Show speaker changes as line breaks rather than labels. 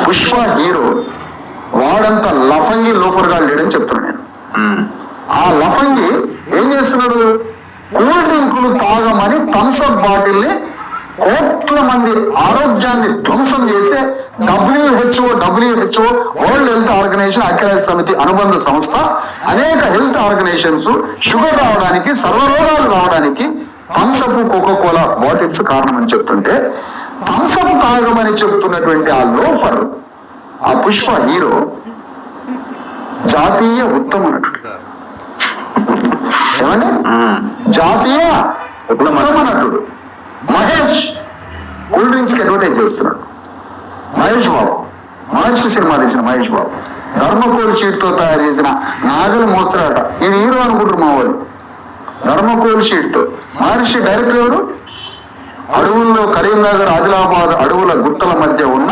Pushpa hero వాడంతా లఫంగి లోపరగా లేడని చెప్తున్నాను నేను. ఆ లఫంగి ఏం చేస్తున్నాడు? కూల్ డ్రింకులు తాగమని థమ్స్అప్ బాటిల్ని కోట్ల మంది ఆరోగ్యాన్ని ధ్వంసం చేసే WHO వరల్డ్ హెల్త్ ఆర్గనైజేషన్, ఐక్యరాజ్య సమితి అనుబంధ సంస్థ, అనేక హెల్త్ ఆర్గనైజేషన్స్ షుగర్ రావడానికి, సర్వరోగాలు రావడానికి థమ్స్అప్, కోకోకోలా బాటిల్స్ కారణం అని చెప్తుంటే, థమ్స్అప్ తాగమని చెప్తున్నటువంటి ఆ లోఫర్, ఆ పుష్ప హీరో జాతీయ ఉత్తమ నటుడు. ఏమని? జాతీయ ఉత్తమ నటుడు మహేష్ కూల్ డ్రింక్స్ కి అడ్వర్టైజ్ చేస్తున్నాడు. మహేష్ బాబు మహర్షి సినిమా తీసిన మహేష్ బాబు ధర్మకోల్ షీట్ తో తయారు చేసిన నాగలు మోస్తారట. ఈ హీరో అనుకుంటారు మా వాళ్ళు. ధర్మకోల్ షీట్ తో. మహర్షి డైరెక్టర్ ఎవరు? అడవుల్లో కరీంనగర్, ఆదిలాబాద్ అడవుల గుట్టల మధ్య ఉన్న